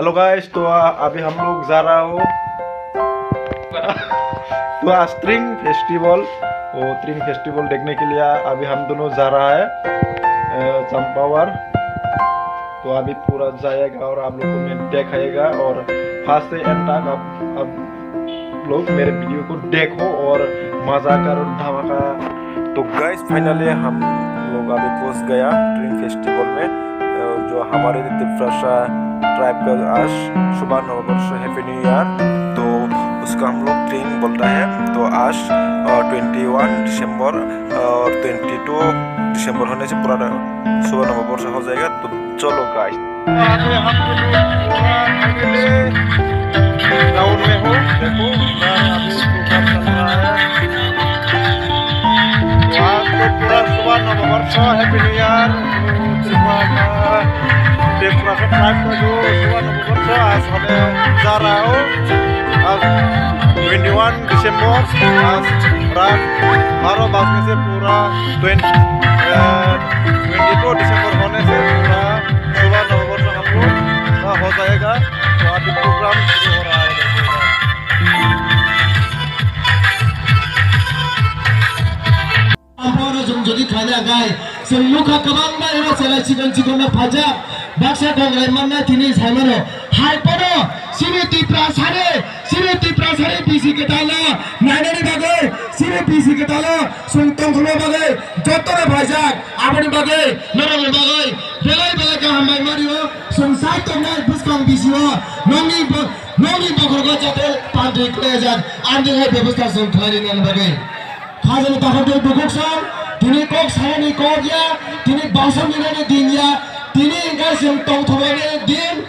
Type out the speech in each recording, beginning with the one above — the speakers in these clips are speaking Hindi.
हेलो गाइस, तो अभी हम लोग जा रहा हो तो आज ट्रिंग फेस्टिवल देखने के लिए अभी हम दोनों जा रहा है चंपावर। तो अभी पूरा जाएगा और आप लोगों को मैं दिखाएगा और फर्स्ट से एंड तक आप लोग मेरे वीडियो को देखो और मजा करो धमाका। तो गाइस फाइनली हम लोग अभी पहुंच गया ट्रिंग फेस्टिवल में, जो हमारे त्रिपुरा ट्राइब का आज सुबह नववर्ष हैप्पी न्यू ईयर, तो उसका हम लोग ट्रिंग बोल रहे हैं। तो आज 21 दिसंबर और 22 दिसंबर होने से पूरा सुबह नववर्ष हो जाएगा। तो चलो गाइस, अभी हम टाउन में हो, देखो अभी प्रोग्राम चल रहा है। तो आज तो पूरा सुबह नववर्ष happy new year Tripura tribe का जो सुबह नववर्ष आज होने जा रहा हो। आज 21 दिसंबर आज रात 12 बजने से पूरा 22 दिसंबर होने से पूरा सुबह नववर्ष हम लोग हो जाएगा। तो अभी प्रोग्राम शुरू हो रहा है। jadi kaya gai semua kabang mai ro selai cikon na phaja baksa donglai manna tini samano hai poro siri tipra sare bisi ke tala nainani bagai siri bisi ke tala sungtong kholo bagai jotore bhajak abani bagai norong bagai belai ka hambai mario sungsai tongai buskang bisi ho nongi bogorgo jate pandri klejak andi hai ବ୍ୟବସ୍ଥା sung khali nan bagai khajani takhabe buguksa Tini kok saya ni kok ya, tini bahasa mina ni din ya, tini guys yang tong thoi ni din.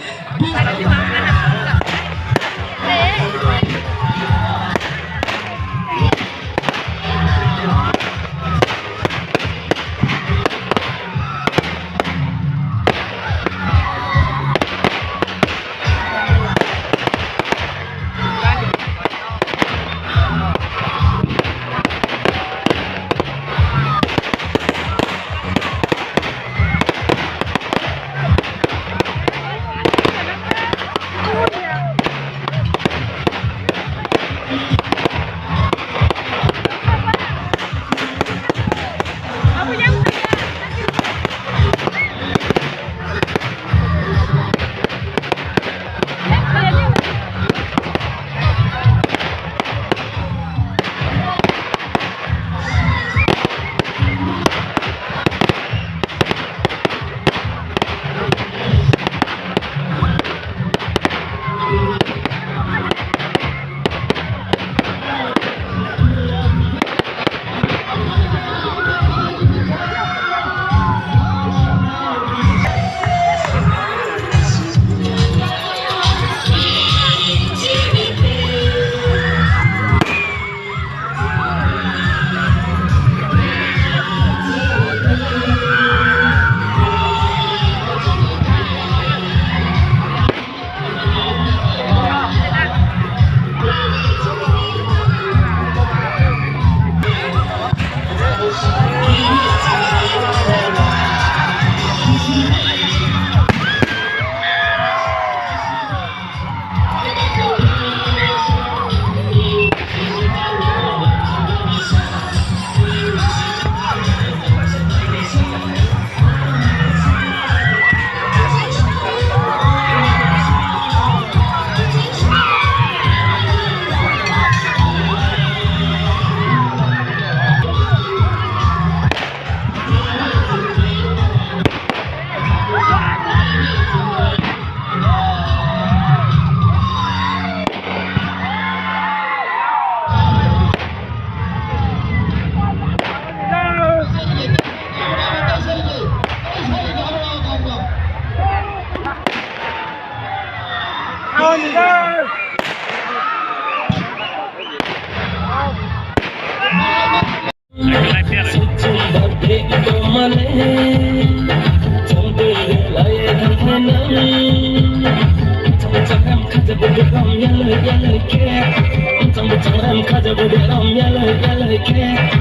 Yellow cat,